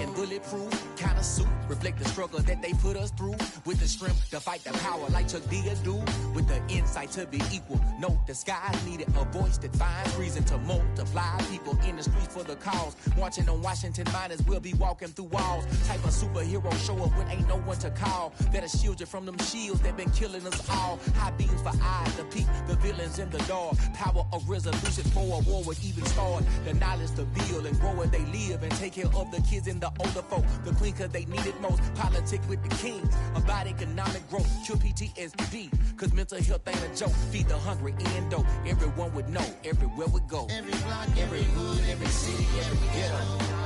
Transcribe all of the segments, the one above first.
in bulletproof kind of suit. Reflect the struggle that they put us through. With the strength to fight the power like Chuck D do. With the insight to be equal. No disguise needed. A voice that finds reason to multiply. People in the streets for the cause. Marching on Washington miners, we'll be walking through walls. Type of superhero show up when ain't no one to call. That'll shield you from them shields that been killing us all. High beams for eyes to peek the villains in the dark. Power of resolution for a war would even start. The knowledge to build and grow where they live and take care of the kids and the older folk. The queen cause they need it most. Politic with the kings. About economic growth. Cure PTSD. Cause mental health ain't a joke. Feed the hungry and dope. Everyone would know. Everywhere we go. Every block, every hood, every city, every ghetto.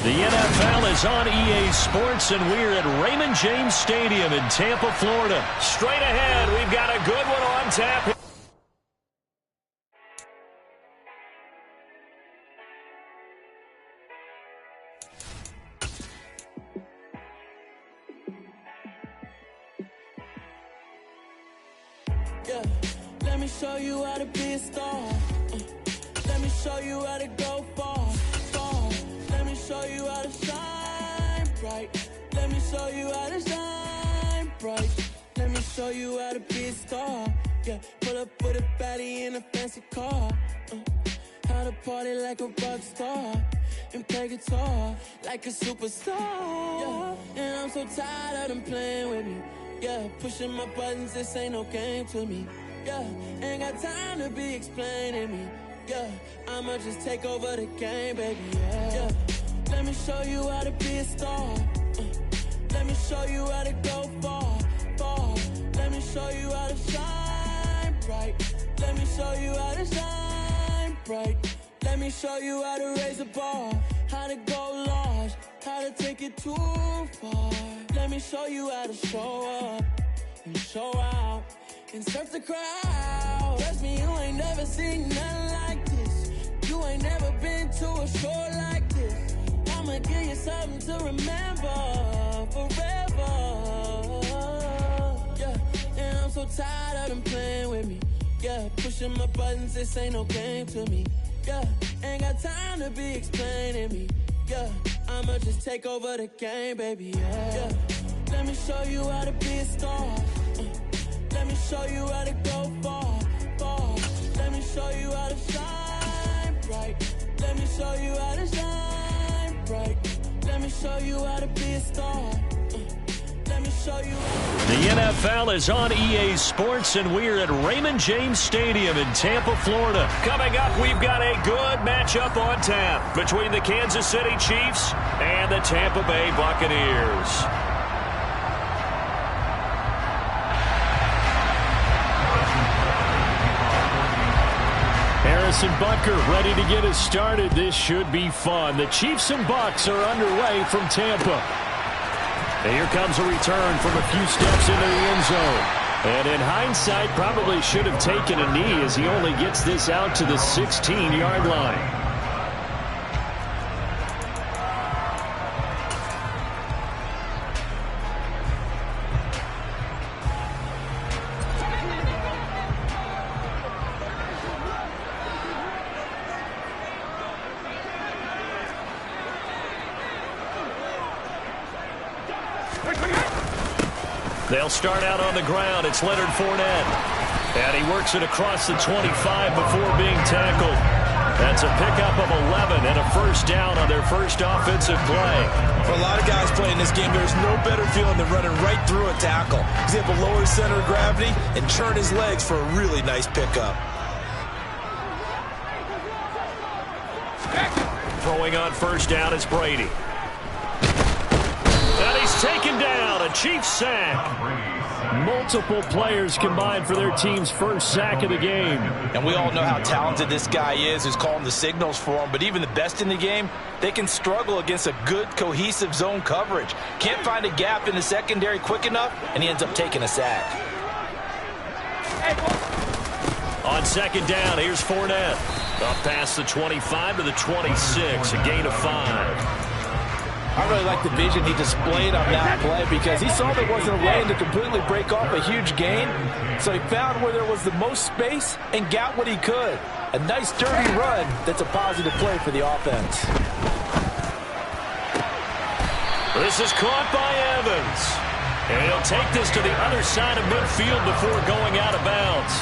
The NFL is on EA Sports, and we're at Raymond James Stadium in Tampa, Florida. Straight ahead, we've got a good one on tap. Yeah, let me show you how to be a star. Let me show you how to go far. Let me show you how to shine bright. Let me show you how to shine bright. Let me show you how to be a star. Yeah, pull up with a baddie in a fancy car. How to party like a rock star and play guitar like a superstar. Yeah, and I'm so tired of them playing with me. Yeah, pushing my buttons, this ain't no game to me. Yeah, ain't got time to be explaining me. Yeah, I'ma just take over the game, baby, yeah. Let me show you how to be a star. Let me show you how to go far. Let me show you how to shine bright. Let me show you how to shine bright. Let me show you how to raise a bar. How to go large, how to take it too far. Let me show you how to show up and show out and surf the crowd. Trust me, you ain't never seen nothing like this. You ain't never been to a show like this. I'ma give you something to remember forever. Yeah, and I'm so tired of them playing with me. Yeah, pushing my buttons, this ain't no game to me. Yeah, ain't got time to be explaining me. Yeah, I'ma just take over the game, baby, yeah. Let me show you how to be a star. Let me show you how to go far. Let me show you how to shine bright. Let me show you how to shine bright. Let me show you how to be a star. Let me show you how to... The NFL is on EA Sports, and we're at Raymond James Stadium in Tampa, Florida. Coming up, we've got a good matchup on tap between the Kansas City Chiefs and the Tampa Bay Buccaneers. Harrison Butker ready to get us started. This should be fun. The Chiefs and Bucs are underway from Tampa. And here comes a return from a few steps into the end zone. And in hindsight, probably should have taken a knee as he only gets this out to the 16-yard line. They'll start out on the ground. It's Leonard Fournette. And he works it across the 25 before being tackled. That's a pickup of 11 and a first down on their first offensive play. For a lot of guys playing this game, there's no better feeling than running right through a tackle. He's able to lower his center of gravity and turn his legs for a really nice pickup. Throwing on first down, it's Brady. And he's taken down, a Chiefs sack. Multiple players combined for their team's first sack of the game. And we all know how talented this guy is, who's calling the signals for him. But even the best in the game, they can struggle against a good, cohesive zone coverage. Can't find a gap in the secondary quick enough, and he ends up taking a sack. On second down, here's Fournette. Up past the 25 to the 26, a gain of 5. I really like the vision he displayed on that play because he saw there wasn't a lane to completely break off a huge gain. So he found where there was the most space and got what he could. A nice dirty run that's a positive play for the offense. This is caught by Evans. And he'll take this to the other side of midfield before going out of bounds.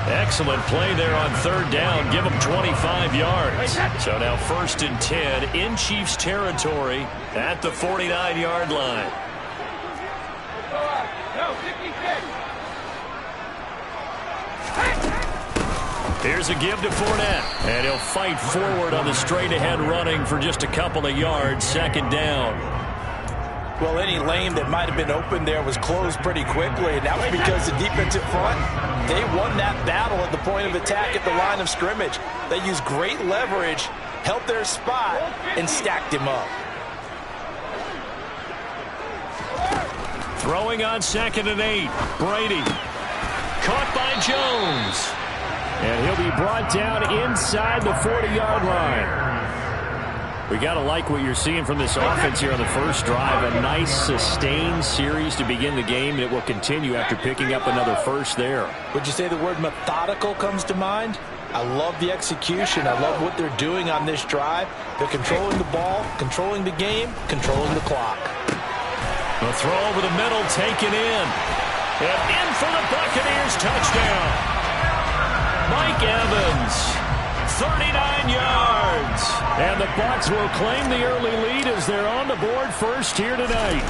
Excellent play there on third down. Give them 25 yards. So now 1st and 10 in Chiefs territory at the 49-yard line. Here's a give to Fournette. And he'll fight forward on the straight-ahead running for just a couple of yards. 2nd down. Well, any lane that might have been open there was closed pretty quickly, and that was because the defensive front, they won that battle at the point of attack at the line of scrimmage. They used great leverage, held their spot, and stacked him up. Throwing on 2nd and 8. Brady. Caught by Jones. And he'll be brought down inside the 40-yard line. We got to like what you're seeing from this offense here on the first drive. A nice, sustained series to begin the game, and it will continue after picking up another first there. Would you say the word methodical comes to mind? I love the execution. I love what they're doing on this drive. They're controlling the ball, controlling the game, controlling the clock. The throw over the middle, taken in. And in for the Buccaneers touchdown. Mike Evans. 39 yards. And the Bucs will claim the early lead as they're on the board first here tonight.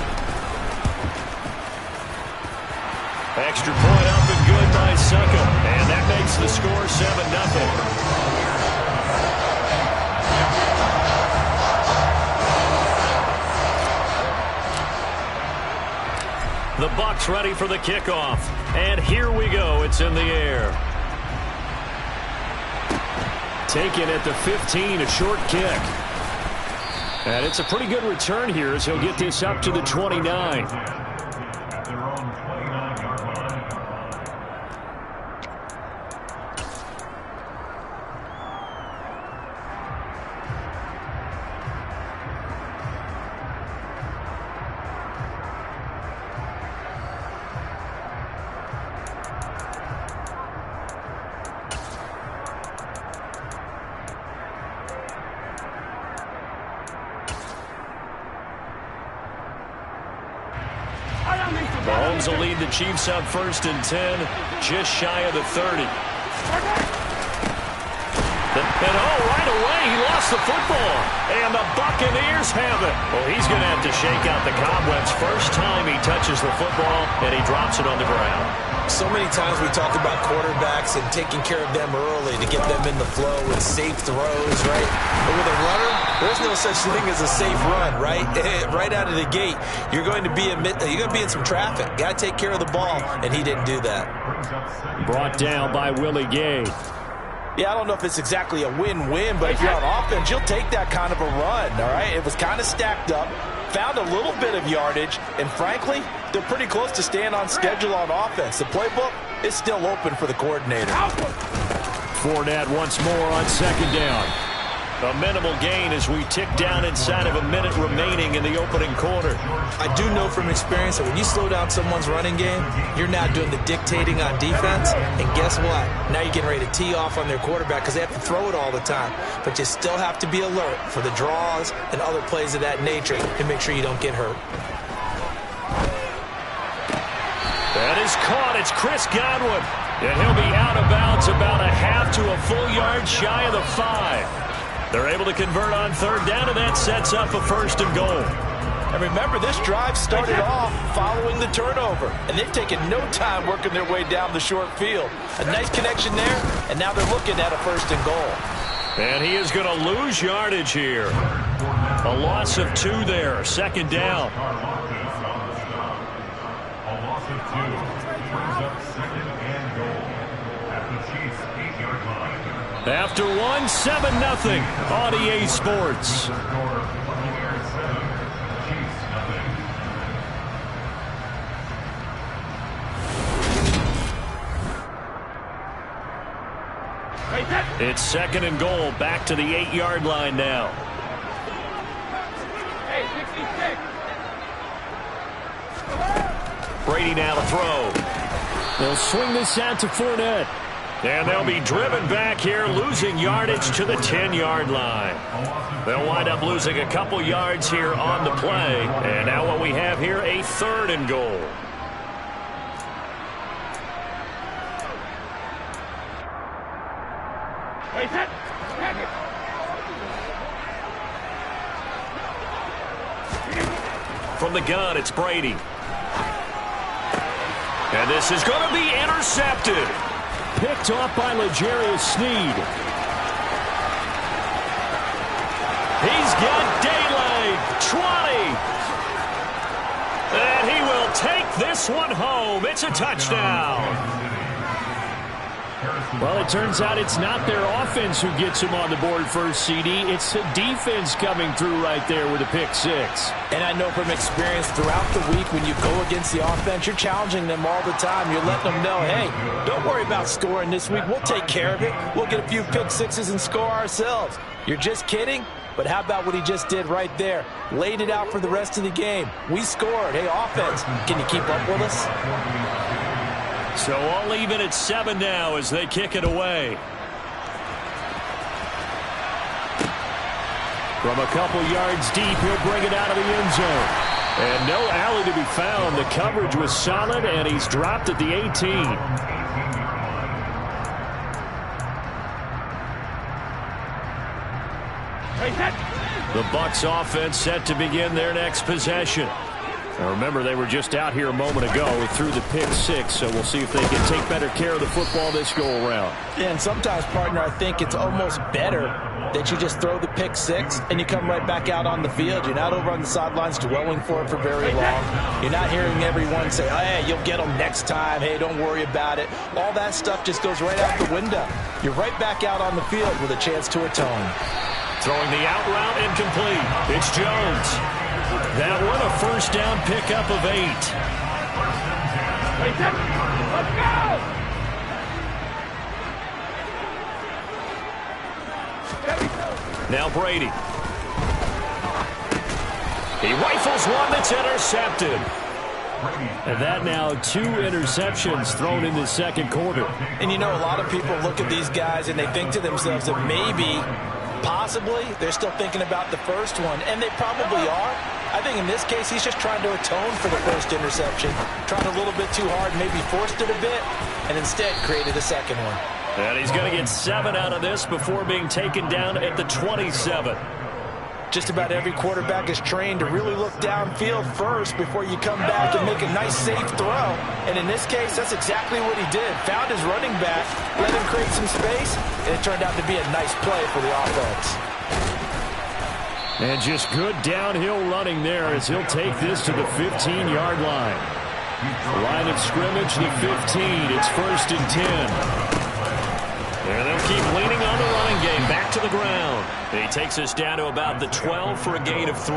Extra point up and good by Succop. And that makes the score 7-0. The Bucs ready for the kickoff. And here we go. It's in the air. Taken at the 15, a short kick. And it's a pretty good return here as he'll get this up to the 29. Mahomes will lead the Chiefs up 1st and 10, just shy of the 30. And right away, he lost the football. And the Buccaneers have it. Well, he's going to have to shake out the cobwebs. First time he touches the football, and he drops it on the ground. So many times we talk about quarterbacks and taking care of them early to get them in the flow with safe throws, right? But with a runner, there's no such thing as a safe run, right? Right out of the gate, you're going to be in some traffic. Got to take care of the ball, and he didn't do that. Brought down by Willie Gay. Yeah, I don't know if it's exactly a win-win, but if you're on offense, you'll take that kind of a run, all right? It was kind of stacked up, found a little bit of yardage, and frankly, they're pretty close to staying on schedule on offense. The playbook is still open for the coordinator. Fournette once more on 2nd down. A minimal gain as we tick down inside of a minute remaining in the opening quarter. I do know from experience that when you slow down someone's running game, you're now doing the dictating on defense. And guess what? Now you're getting ready to tee off on their quarterback because they have to throw it all the time. But you still have to be alert for the draws and other plays of that nature to make sure you don't get hurt. That is caught. It's Chris Godwin. And he'll be out of bounds about a half to a full yard shy of the 5. They're able to convert on 3rd down, and that sets up a 1st and goal. And remember, this drive started off following the turnover, and they've taken no time working their way down the short field. A nice connection there, and now they're looking at a 1st and goal. And he is going to lose yardage here. A loss of 2 there, 2nd down. A loss of 2 brings up 2nd and goal at the Chiefs' 8-yard line. After 1, 7-0 on EA Sports. It's 2nd and goal, back to the 8-yard line now. Hey, 66. Brady now to throw. They'll swing this out to Fournette. And they'll be driven back here, losing yardage to the 10-yard line. They'll wind up losing a couple yards here on the play. And now what we have here, a 3rd and goal. From the gun, it's Brady. And this is going to be intercepted. Picked off by L'Jarius Sneed. He's got daylight. 20. And he will take this one home. It's a touchdown. Well, it turns out it's not their offense who gets them on the board first, CD. It's the defense coming through right there with a pick 6. And I know from experience throughout the week when you go against the offense, you're challenging them all the time. You're letting them know, hey, don't worry about scoring this week. We'll take care of it. We'll get a few pick 6s and score ourselves. You're just kidding? But how about what he just did right there? Laid it out for the rest of the game. We scored. Hey, offense, can you keep up with us? So all even at 7 now as they kick it away. From a couple yards deep, he'll bring it out of the end zone. And no alley to be found. The coverage was solid, and he's dropped at the 18. The Bucs offense set to begin their next possession. Now remember, they were just out here a moment ago through the pick 6, so we'll see if they can take better care of the football this go-around. Yeah, and sometimes, partner, I think it's almost better that you just throw the pick 6 and you come right back out on the field. You're not over on the sidelines dwelling for it for very long. You're not hearing everyone say, hey, you'll get them next time. Hey, don't worry about it. All that stuff just goes right out the window. You're right back out on the field with a chance to atone. Throwing the out route incomplete. It's Jones. That one a first down pickup of 8. Let's go! Now Brady. He rifles one that's intercepted. And that now 2 interceptions thrown in the second quarter. And you know, a lot of people look at these guys and they think to themselves that maybe, possibly, they're still thinking about the first one, and they probably are. I think in this case, he's just trying to atone for the first interception. Tried a little bit too hard, maybe forced it a bit, and instead created a second one. And he's going to get 7 out of this before being taken down at the 27. Just about every quarterback is trained to really look downfield first before you come back and make a nice, safe throw. And in this case, that's exactly what he did. Found his running back, let him create some space, and it turned out to be a nice play for the offense. And just good downhill running there as he'll take this to the 15-yard line. Line of scrimmage, the 15. It's 1st and 10. And they'll keep leaning on the running game. Back to the ground. He takes us down to about the 12 for a gain of 3.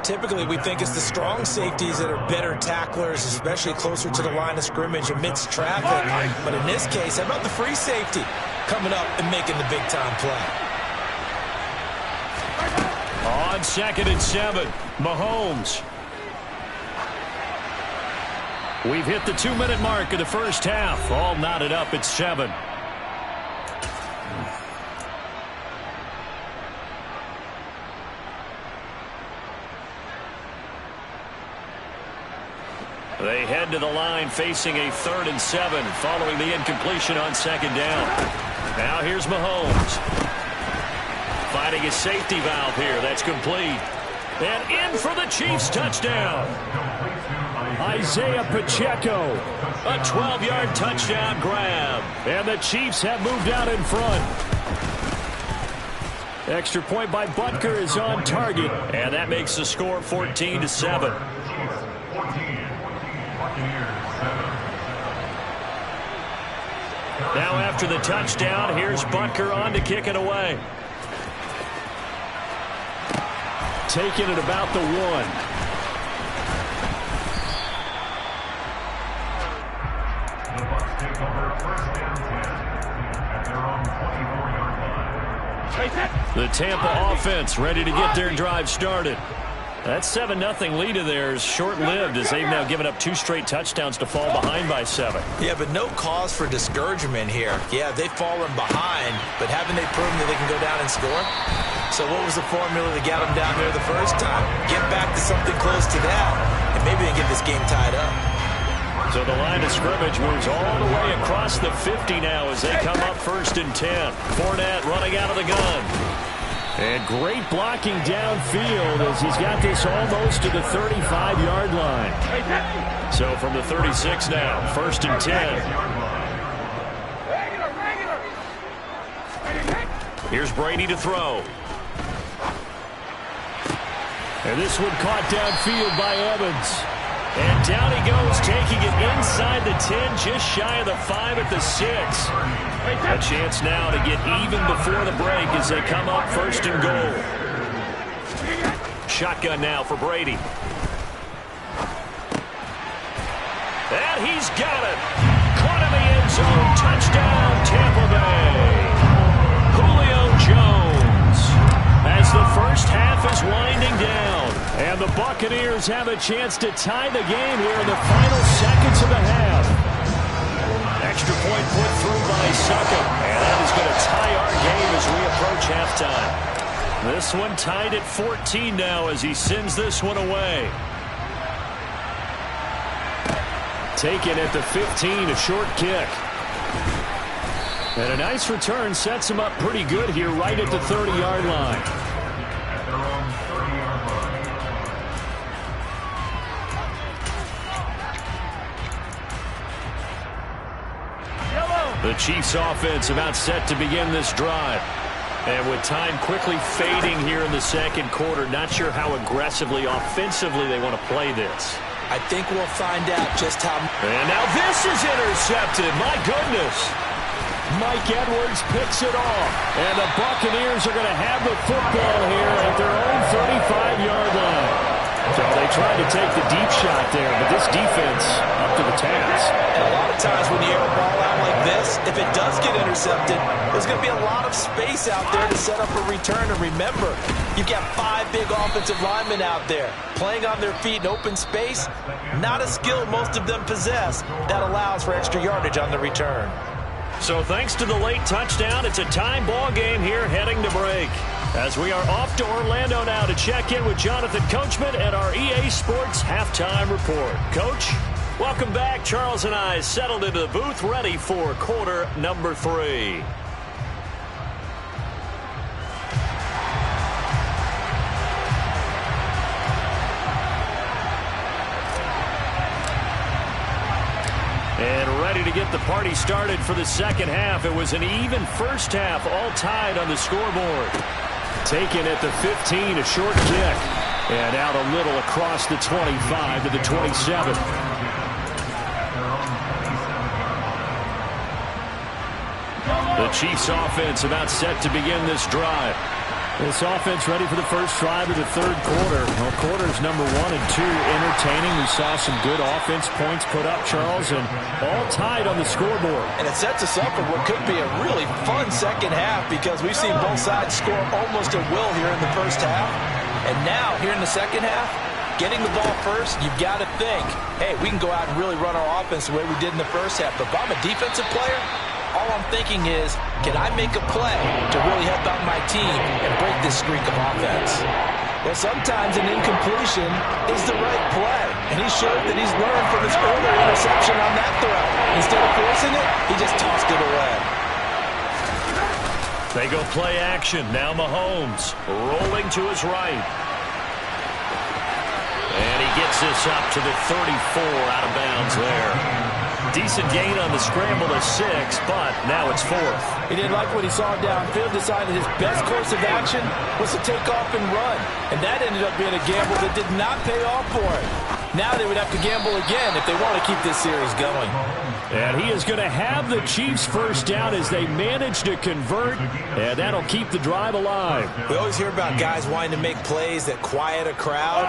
Typically, we think it's the strong safeties that are better tacklers, especially closer to the line of scrimmage amidst traffic. But in this case, how about the free safety coming up and making the big-time play? On 2nd and 7, Mahomes. We've hit the 2-minute mark of the first half. All knotted up at 7. They head to the line facing a 3rd and 7 following the incompletion on 2nd down. Now here's Mahomes. Finding his safety valve here. That's complete. And in for the Chiefs touchdown. Isaiah Pacheco. A 12-yard touchdown grab. And the Chiefs have moved out in front. Extra point by Butker is on target. And that makes the score 14-7. Now after the touchdown, here's Butker on to kick it away. Taking it about the 1. The Bucs take over 1st and 10 at their own The Tampa offense ready to get their drive started. That 7-0 lead of theirs short-lived as they've now given up 2 straight touchdowns to fall behind by 7. Yeah, but no cause for discouragement here. Yeah, they've fallen behind, but haven't they proven that they can go down and score? So what was the formula that got them down there the first time? Get back to something close to that, and maybe they get this game tied up. So the line of scrimmage moves all the way across the 50 now as they come up 1st and 10. Fournette running out of the gun. And great blocking downfield as he's got this almost to the 35-yard line. So from the 36 now, 1st and 10. Here's Brady to throw. And this one caught downfield by Evans. And down he goes, taking it inside the 10, just shy of the 5 at the 6. A chance now to get even before the break as they come up 1st and goal. Shotgun now for Brady. And he's got it. Caught in the end zone. Touchdown, Tampa Bay. Julio Jones. As the first half is winding down. And the Buccaneers have a chance to tie the game here in the final seconds of the half. Extra point put through by Suckup. And that is going to tie our game as we approach halftime. This one tied at 14 now as he sends this one away. Taken at the 15, a short kick. And a nice return sets him up pretty good here right at the 30-yard line. At their own 30-yard line. The Chiefs offense about set to begin this drive. And with time quickly fading here in the second quarter, not sure how aggressively, offensively they want to play this. I think we'll find out just how. And now this is intercepted. My goodness. Mike Edwards picks it off. And the Buccaneers are going to have the football here at their own 35-yard line. So they tried to take the deep shot there, but this defense up to the task. And a lot of times when you air a ball out like this, if it does get intercepted, there's going to be a lot of space out there to set up a return. And remember, you've got 5 big offensive linemen out there playing on their feet in open space. Not a skill most of them possess that allows for extra yardage on the return. So thanks to the late touchdown, it's a tie ball game here heading to break. As we are off to Orlando now to check in with Jonathan Coachman and our EA Sports Halftime Report. Coach, welcome back. Charles and I settled into the booth ready for quarter number 3. And ready to get the party started for the second half. It was an even first half, all tied on the scoreboard. Taken at the 15, a short kick. And out a little across the 25 to the 27. The Chiefs offense about set to begin this drive. This offense ready for the first drive of the third quarter. Well, quarters number 1 and 2 entertaining. We saw some good offense points put up, Charles, and all tied on the scoreboard. And it sets us up for what could be a really fun second half because we've seen both sides score almost at will here in the first half. And now, here in the second half, getting the ball first, you've got to think, hey, we can go out and really run our offense the way we did in the first half. But if I'm a defensive player, all I'm thinking is, can I make a play to really help out my team and break this streak of offense? Well, sometimes an incompletion is the right play. And he showed that he's learned from his earlier interception on that throw. Instead of forcing it, he just tossed it away. They go play action. Now Mahomes rolling to his right. And he gets this up to the 34 out of bounds there. Decent gain on the scramble to 6, but now it's 4th. He didn't like what he saw downfield, decided his best course of action was to take off and run. And that ended up being a gamble that did not pay off for him. Now they would have to gamble again if they want to keep this series going. And he is going to have the Chiefs first down as they manage to convert, and that'll keep the drive alive. We always hear about guys wanting to make plays that quiet a crowd.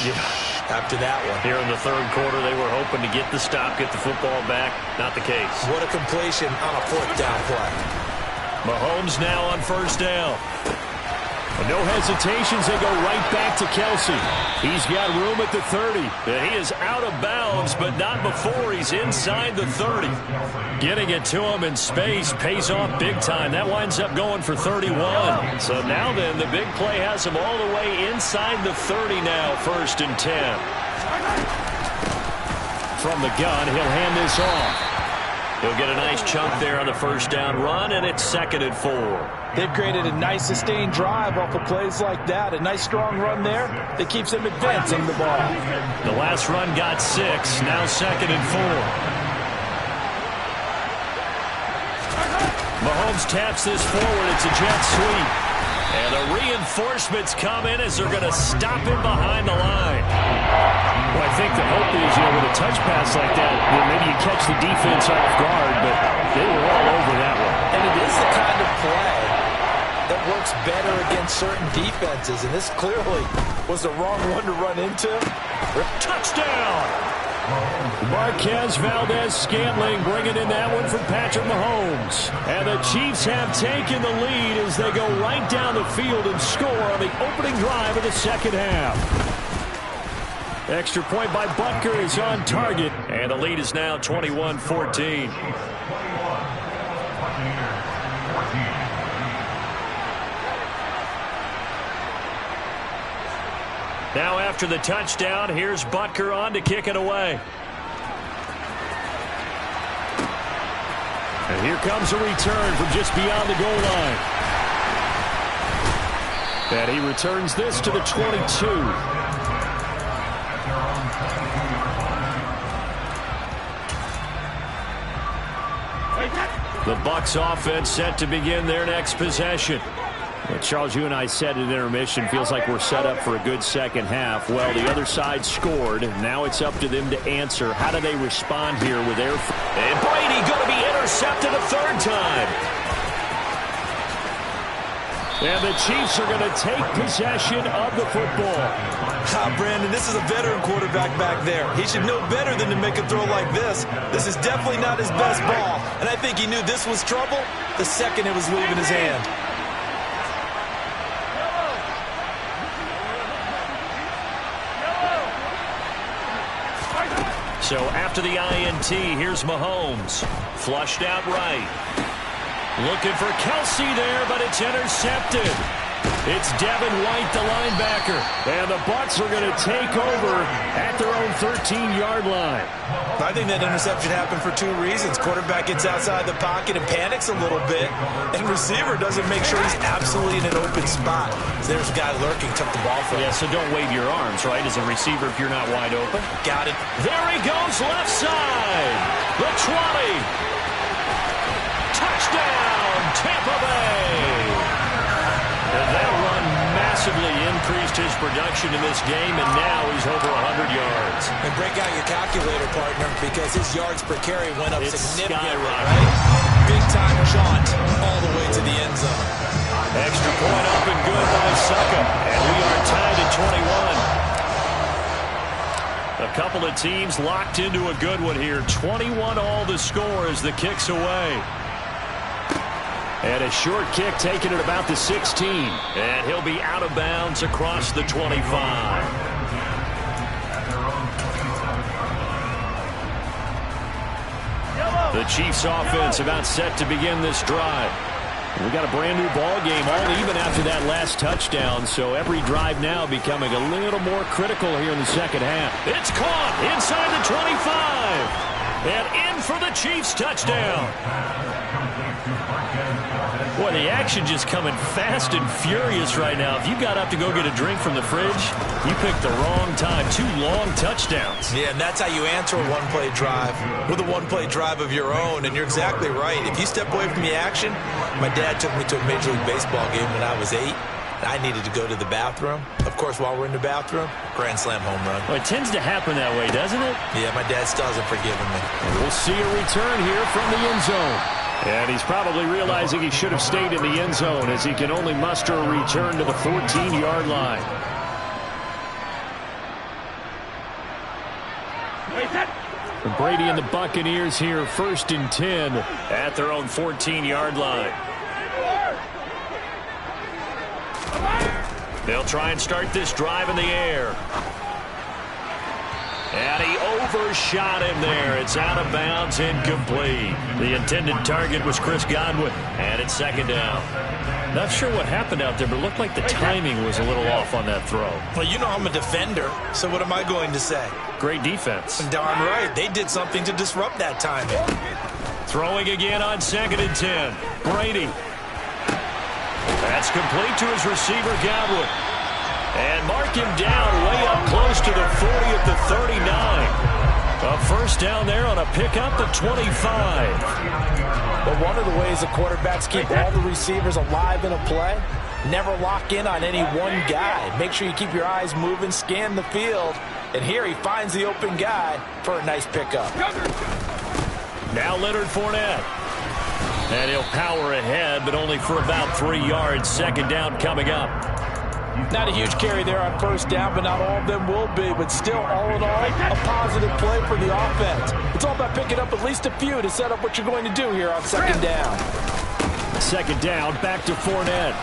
Yeah. After that one. Here in the third quarter, they were hoping to get the stop, get the football back. Not the case. What a completion on a 4th down play. Mahomes now on first down. And no hesitations, they go right back to Kelsey. He's got room at the 30. And he is out of bounds, but not before he's inside the 30. Getting it to him in space pays off big time. That winds up going for 31. So now then, the big play has him all the way inside the 30 now, 1st and 10. From the gun, he'll hand this off. He'll get a nice chunk there on the first down run, and it's 2nd and 4. They've created a nice sustained drive off of plays like that. A nice strong run there that keeps them advancing the ball. The last run got 6, now 2nd and 4. Mahomes taps this forward. It's a jet sweep. And the reinforcements come in as they're going to stop him behind the line. Well, I think the hope is, with a touch pass like that, maybe you catch the defense off guard, but they were all over that one. And it is the kind of play that works better against certain defenses, and this clearly was the wrong one to run into. Touchdown! Marquez Valdez-Scantling bringing in that one from Patrick Mahomes. And the Chiefs have taken the lead as they go right down the field and score on the opening drive of the second half. Extra point by Butker is on target. And the lead is now 21-14. Now after the touchdown, here's Butker on to kick it away. And here comes a return from just beyond the goal line. And he returns this to the 22. The Bucs offense set to begin their next possession. Well, Charles, you and I said at intermission, feels like we're set up for a good second half. Well, the other side scored. Now it's up to them to answer. How do they respond here with their... And Brady going to be intercepted a 3rd time. And the Chiefs are going to take possession of the football. Brandon, this is a veteran quarterback back there. He should know better than to make a throw like this. This is definitely not his best ball. And I think he knew this was trouble the second it was leaving his hand. So after the INT, here's Mahomes. Flushed out right. Looking for Kelsey there, but it's intercepted. It's Devin White, the linebacker. And the Bucs are going to take over at their own 13-yard line. I think that interception happened for 2 reasons. Quarterback gets outside the pocket and panics a little bit. And receiver doesn't make sure he's absolutely in an open spot. So there's a guy lurking, took the ball from him. Yeah, so don't wave your arms, right, as a receiver if you're not wide open. Got it. There he goes, left side. The 20. Touchdown, Tampa Bay. And that run massively increased his production in this game, and now he's over 100 yards. And break out your calculator, partner, because his yards per carry went up significantly, skyrocketed. right? Big-time jaunt all the way to the end zone. Extra point up and good by Succa. And we are tied at 21. A couple of teams locked into a good one here. 21 all the score as the kick's away. And a short kick taken at about the 16. And he'll be out of bounds across the 25. The Chiefs offense about set to begin this drive. We got a brand new ball game all even after that last touchdown. So every drive now becoming a little more critical here in the second half. It's caught inside the 25. And in for the Chiefs touchdown. Boy, the action just coming fast and furious right now. If you got up to go get a drink from the fridge, you picked the wrong time. 2 long touchdowns. Yeah, and that's how you answer a one-play drive with a one-play drive of your own. And you're exactly right. If you step away from the action, my dad took me to a Major League Baseball game when I was 8. I needed to go to the bathroom. Of course, while we're in the bathroom, grand slam home run. Well, it tends to happen that way, doesn't it? Yeah, my dad still hasn't forgiven me. And we'll see a return here from the end zone. And he's probably realizing he should have stayed in the end zone as he can only muster a return to the 14-yard line. And Brady and the Buccaneers here, 1st and 10 at their own 14-yard line. They'll try and start this drive in the air. And he overshot him there. It's out of bounds, incomplete. The intended target was Chris Godwin, and it's second down. Not sure what happened out there, but it looked like the timing was a little off on that throw. Well, you know I'm a defender, so what am I going to say? Great defense. Darn right. They did something to disrupt that timing. Throwing again on 2nd and 10. Brady. That's complete to his receiver, Godwin. And mark him down way up close to the 40 at the 39. A first down there on a pickup at 25. But one of the ways the quarterbacks keep all the receivers alive in a play, never lock in on any one guy. Make sure you keep your eyes moving, scan the field. And here he finds the open guy for a nice pickup. Now Leonard Fournette. And he'll power ahead, but only for about 3 yards. Second down coming up. Not a huge carry there on first down, but not all of them will be. But still, all in all, a positive play for the offense. It's all about picking up at least a few to set up what you're going to do here on second down. Second down, back to Fournette.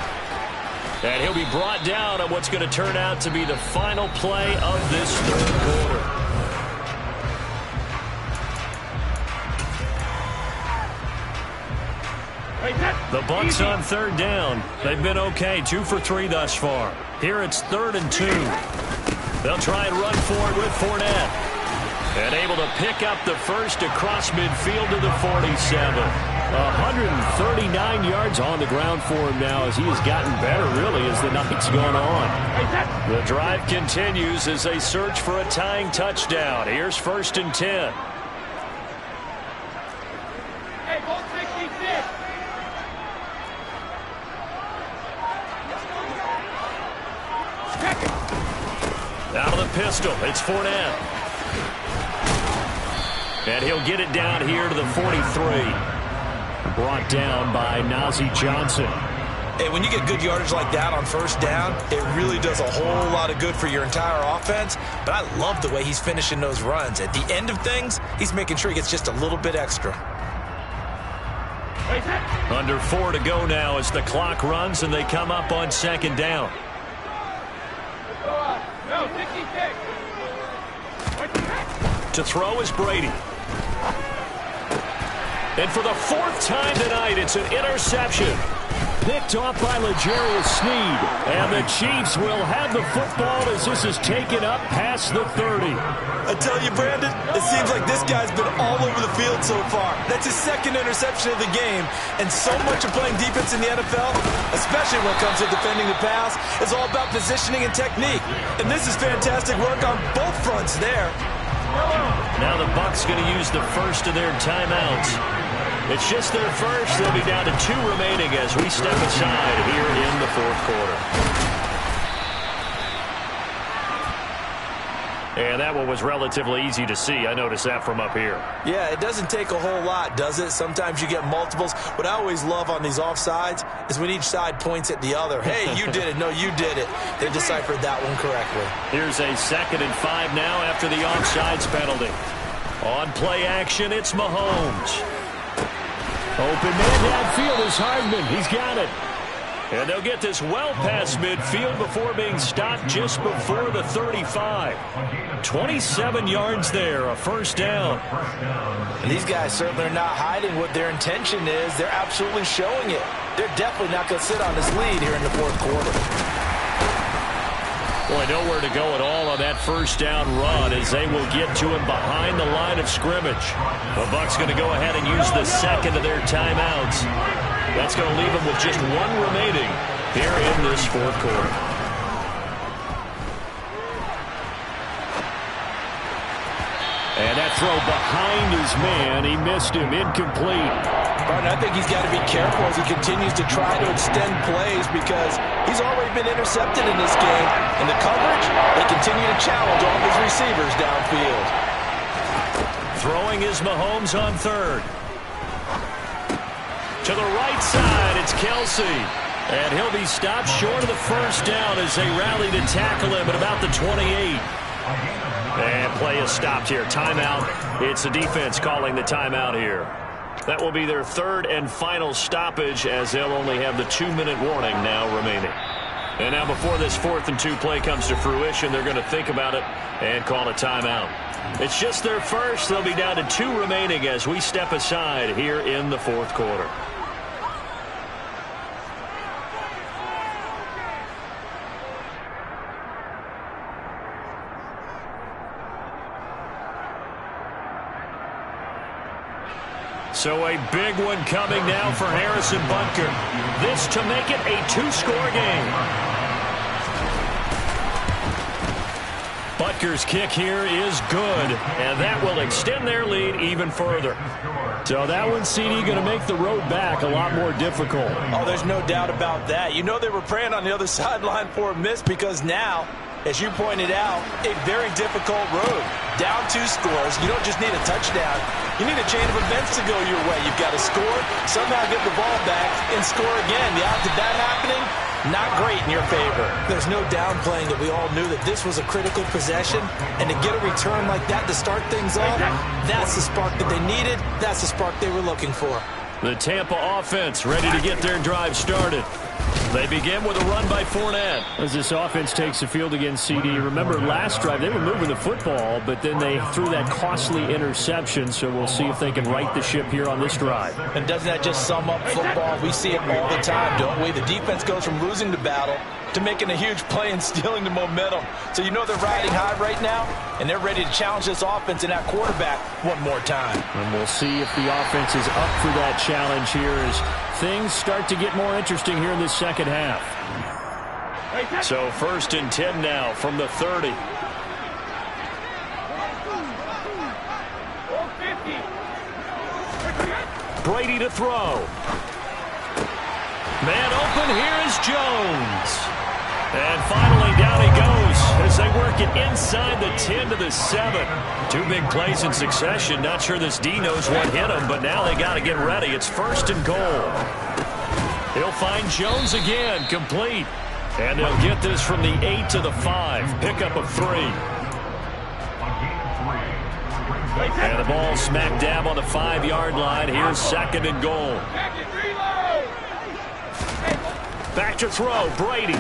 And he'll be brought down on what's going to turn out to be the final play of this third quarter. The Bucs on third down. They've been okay, 2 for 3 thus far. Here it's 3rd and 2. They'll try and run for it with Fournette. And able to pick up the first across midfield to the 47. 139 yards on the ground for him now as he has gotten better, really, as the night's gone on. The drive continues as they search for a tying touchdown. Here's 1st and 10. Hey, ball 66. Out of the pistol, it's Fournette. And he'll get it down here to the 43. Brought down by Najee Johnson. Hey, when you get good yardage like that on first down, it really does a whole lot of good for your entire offense. But I love the way he's finishing those runs. At the end of things, he's making sure he gets just a little bit extra. Under 4 to go now as the clock runs and they come up on second down. No, 66. To throw is Brady. And for the 4th time tonight, it's an interception. Picked off by L'Jarius Sneed. And the Chiefs will have the football as this is taken up past the 30. I tell you, Brandon, it seems like this guy's been all over the field so far. That's his 2nd interception of the game. And so much of playing defense in the NFL, especially when it comes to defending the pass, is all about positioning and technique. And this is fantastic work on both fronts there. Now the Bucs going to use the first of their timeouts. It's just their first. They'll be down to 2 remaining as we step aside here in the 4th quarter. And that one was relatively easy to see. I noticed that from up here. Yeah, it doesn't take a whole lot, does it? Sometimes you get multiples. What I always love on these offsides is when each side points at the other. Hey, you did it. No, you did it. They deciphered that one correctly. Here's a 2nd and 5 now after the offsides penalty. On play action, it's Mahomes. Open man downfield is Hardman. He's got it. And they'll get this well past midfield before being stopped just before the 35. 27 yards there, a first down. And these guys certainly are not hiding what their intention is. They're absolutely showing it. They're definitely not going to sit on this lead here in the 4th quarter. Boy, nowhere to go at all on that first down run as they will get to him behind the line of scrimmage. The Bucs going to go ahead and use the 2nd of their timeouts. That's going to leave them with just 1 remaining here in this 4th quarter. And that throw behind his man, he missed him, incomplete. Martin, I think he's got to be careful as he continues to try to extend plays because he's already been intercepted in this game. And the coverage, they continue to challenge all of his receivers downfield. Throwing is Mahomes on 3rd. To the right side, it's Kelsey. And he'll be stopped short of the first down as they rally to tackle him at about the 28. And play is stopped here. Timeout. It's the defense calling the timeout here. That will be their 3rd and final stoppage as they'll only have the 2-minute warning now remaining. And now before this 4th and 2 play comes to fruition, they're going to think about it and call a timeout. It's just their first. They'll be down to 2 remaining as we step aside here in the 4th quarter. So a big one coming now for Harrison Butker. This to make it a 2-score game. Butker's kick here is good, and that will extend their lead even further. So that one, CD, going to make the road back a lot more difficult. Oh, there's no doubt about that. You know they were praying on the other sideline for a miss because now, as you pointed out, a very difficult road. Down 2 scores. You don't just need a touchdown. You need a chain of events to go your way. You've got to score, somehow get the ball back, and score again. The odds of that happening, not great in your favor. There's no downplaying that we all knew that this was a critical possession, and to get a return like that to start things off, that's the spark that they needed. That's the spark they were looking for. The Tampa offense ready to get their drive started. They begin with a run by Fournette. As this offense takes the field against CD, remember last drive they were moving the football, but then they threw that costly interception, so we'll see if they can right the ship here on this drive. And doesn't that just sum up football? We see it all the time, don't we? The defense goes from losing the battle to making a huge play and stealing the momentum. So you know they're riding high right now, and they're ready to challenge this offense and that quarterback one more time. And we'll see if the offense is up for that challenge here as things start to get more interesting here in this second half. So 1st and 10 now from the 30. Brady to throw. Man open, here is Jones. And finally down he goes as they work it inside the 10 to the 7. 2 big plays in succession. Not sure this D knows what hit him, but now they got to get ready. It's 1st and goal. He'll find Jones again, complete. And they'll get this from the 8 to the 5. Pickup of 3. And the ball smack dab on the 5-yard line. Here's 2nd and goal. Back to throw, Brady.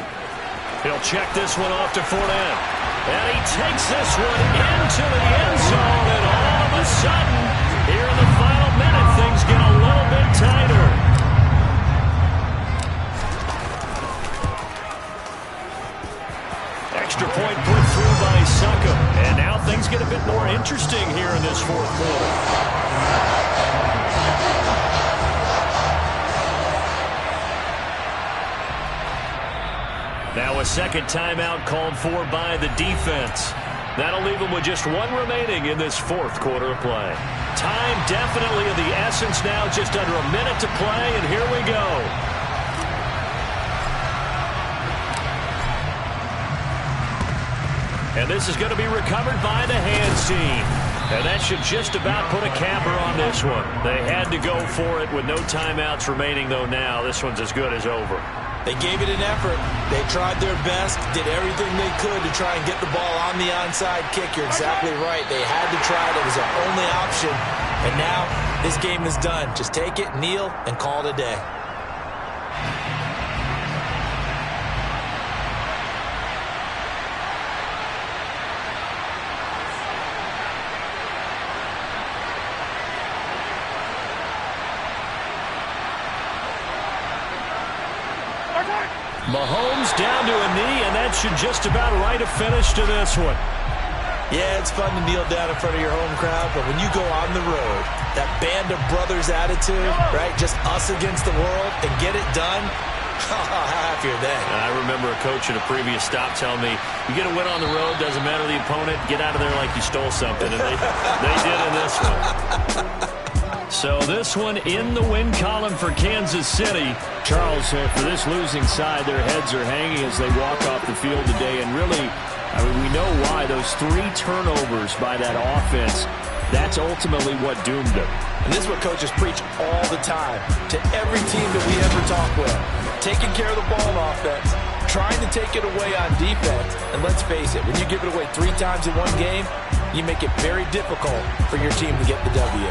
He'll check this one off to Fournette. And he takes this one into the end zone. And all of a sudden, here in the final minute, things get a little bit tighter. Extra point put through by Suckum. And now things get a bit more interesting here in this 4th quarter. Now a second timeout called for by the defense. That'll leave them with just 1 remaining in this 4th quarter of play. Time definitely of the essence now, just under a minute to play, and here we go. And this is going to be recovered by the hands team. And that should just about put a capper on this one. They had to go for it with no timeouts remaining, though now. This one's as good as over. They gave it an effort. They tried their best, did everything they could to try and get the ball on the onside kick. You're exactly right. They had to try it. It was their only option. And now this game is done. Just take it, kneel, and call it a day. Mahomes down to a knee, and that should just about write a finish to this one. Yeah, it's fun to kneel down in front of your home crowd, but when you go on the road, that band of brothers attitude, right, just us against the world, and get it done, how happy are they? I remember a coach at a previous stop telling me, you get a win on the road, doesn't matter the opponent, get out of there like you stole something, and they did in this one. So this one in the win column for Kansas City. Charles, for this losing side, their heads are hanging as they walk off the field today. And really, I mean, we know why. Those 3 turnovers by that offense, that's ultimately what doomed them. And this is what coaches preach all the time to every team that we ever talk with. Taking care of the ball on offense, trying to take it away on defense. And let's face it, when you give it away 3 times in one game, you make it very difficult for your team to get the W.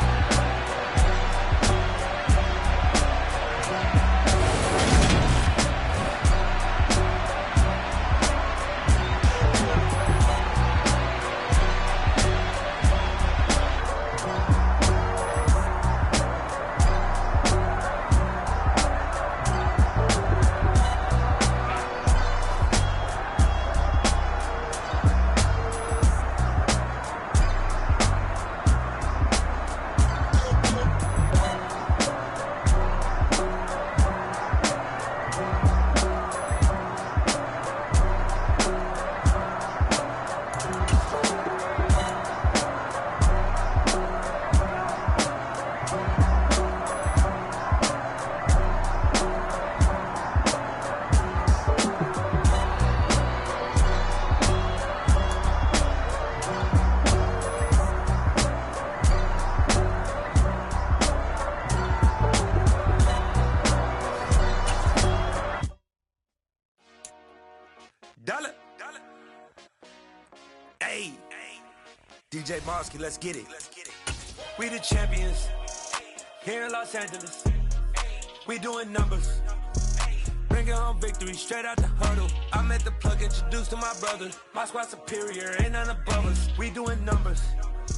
DJ Mosky, let's get it. We the champions here in Los Angeles. We doing numbers. Bringing home victory straight out the huddle. I met the plug, introduced to my brothers. My squad superior, ain't none above us. We doing numbers.